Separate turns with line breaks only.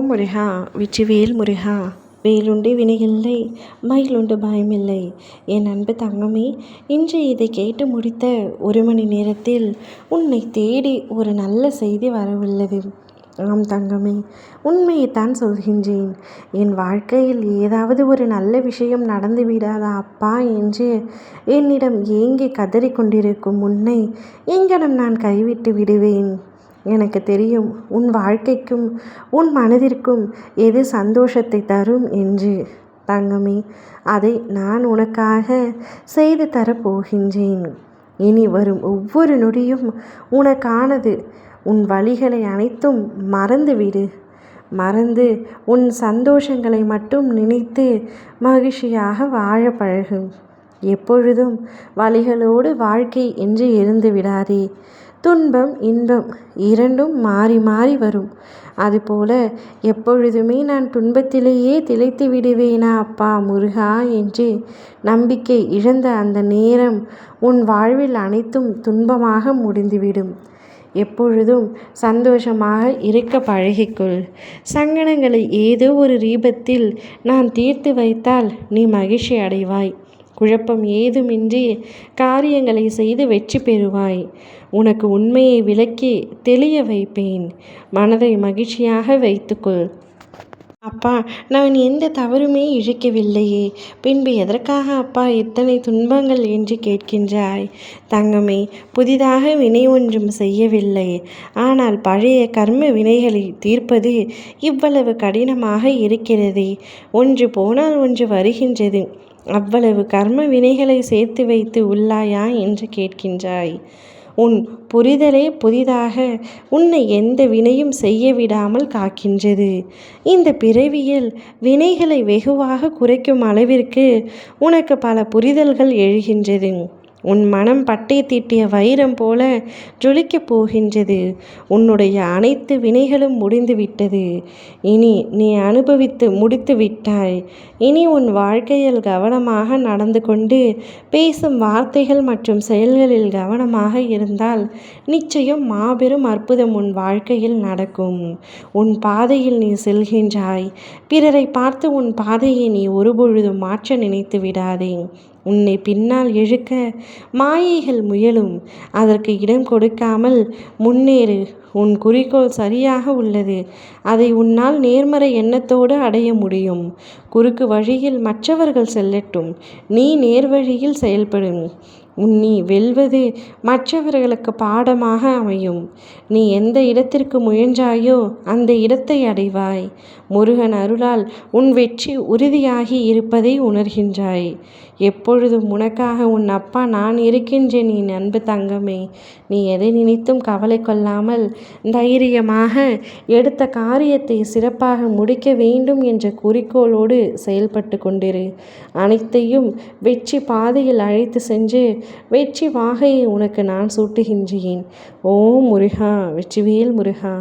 முருகா வெற்றிவேல் முருகா. வேலுண்டு வினையில்லை, மயிலுண்டு பயமில்லை. என் அன்பு தங்கமே, இன்று இதை கேட்டு முடித்த 1 மணி நேரத்தில் உன்னை தேடி ஒரு நல்ல செய்தி வரவுள்ளது. ஆம் தங்கமே, உண்மையைத்தான் சொல்கின்றேன். என் வாழ்க்கையில் ஏதாவது ஒரு நல்ல விஷயம் நடந்து விடாதா அப்பா என்று என்னிடம் ஏங்கி கதறிக்கொண்டிருக்கும் உன்னை எங்கனம் நான் கைவிட்டு விடுவேன்? எனக்கு தெரியும் உன் வாழ்க்கைக்கும் உன் மனதிற்கும் எது சந்தோஷத்தை தரும் என்று. தங்கமே, அதை நான் உனக்காக செய்து தரப்போகின்றேன். இனி வரும் ஒவ்வொரு நொடியும் உனக்கானது. உன் வழிகளை அனைத்தும் மறந்துவிடு. மறந்து உன் சந்தோஷங்களை மட்டும் நினைத்து மகிழ்ச்சியாக வாழ பழகு. எப்பொழுதும் வழிகளோடு வாழ்க்கை என்று இருந்து விடாதே. துன்பம் இன்பம் இரண்டும் மாறி மாறி வரும். அதுபோல எப்பொழுதுமே நான் துன்பத்திலேயே திளைத்து விடுவேனா அப்பா முருகா என்று நம்பிக்கை இழந்த அந்த நேரம் உன் வாழ்வில் அனைத்தும் துன்பமாக முடிந்துவிடும். எப்பொழுதும் சந்தோஷமாக இருக்க பழகிக்கொள். சங்கடங்களை ஏதோ ஒரு ரீபத்தில் நான் தீர்த்து வைத்தால் நீ மகிழ்ச்சி அடைவாய். குழப்பம் ஏதுமின்றி காரியங்களை செய்து வெற்றி பெறுவாய். உனக்கு உண்மையை விளக்கி தெளிய வைப்பேன். மனதை மகிழ்ச்சியாக வைத்துக்கொள். அப்பா, நான் எந்த தவறுமே இழைக்கவில்லையே, பின்பு எதற்காக அப்பா இத்தனை துன்பங்கள் என்று கேட்கின்றாய்? தங்கமே, புதிதாக வினை ஒன்றும் செய்யவில்லை. ஆனால் பழைய கர்ம வினைகளை தீர்ப்பது இவ்வளவு கடினமாக இருக்கிறதே. ஒன்று போனால் ஒன்று வருகின்றது. அவ்வளவு கர்ம வினைகளை சேர்த்து வைத்து உள்ளாயா என்று கேட்கின்றாய். உன் புரிதலே புதிதாக உன்னை எந்த வினையும் செய்ய விடாமல் காக்கின்றது. இந்த பிறவியில் வினைகளை வெகுவாக குறைக்கும் அளவிற்கு உனக்கு பல புரிதல்கள் எழுகின்றது. உன் மனம் பட்டை தீட்டிய வைரம் போல ஜொலிக்கப் போகின்றது. உன்னுடைய அனைத்து வினைகளும் முடிந்துவிட்டது. இனி நீ அனுபவித்து முடித்து விட்டாய். இனி உன் வாழ்க்கையில் கவனமாக நடந்து கொண்டு பேசும் வார்த்தைகள் மற்றும் செயல்களில் கவனமாக இருந்தால் நிச்சயம் மாபெரும் அற்புதம் உன் வாழ்க்கையில் நடக்கும். உன் பாதையில் நீ செல்கின்றாய். பிறரை பார்த்து உன் பாதையை நீ ஒருபொழுதும் மாற்ற நினைத்து விடாதே. உன்னை பின்னால் இழுக்க மாயைகள் முயலும். அதற்கு இடம் கொடுக்காமல் முன்னேறு. உன் குறிக்கோள் சரியாக உள்ளது. அதை உன்னால் நேர்மறை எண்ணத்தோடு அடைய முடியும். குறுக்கு வழியில் மற்றவர்கள் செல்லட்டும், நீ நேர்வழியில் செயல்படும். நீ வெல்வது மற்றவர்களுக்கு பாடமாக அமையும். நீ எந்த இடத்திற்கு முயன்றாயோ அந்த இடத்தை அடைவாய். முருகன் அருளால் உன் வெற்றி உறுதியாகி இருப்பதை உணர்கின்றாய். எப்பொழுதும் உனக்காக உன் அப்பா நான் இருக்கின்றேன் என் அன்பு தங்கமே. நீ எதை நினைத்தும் கவலை கொள்ளாமல் தைரியமாக எடுத்த காரியத்தை சிறப்பாக முடிக்க வேண்டும் என்ற குறிக்கோளோடு செயல்பட்டு கொண்டிரு. அனைத்தையும் வெற்றி பாதையில் அழைத்து சென்று வெற்றி வாகையை உனக்கு நான் சூட்டுகின்றேன். ஓம் முருகா வெற்றிவேல் முருகா.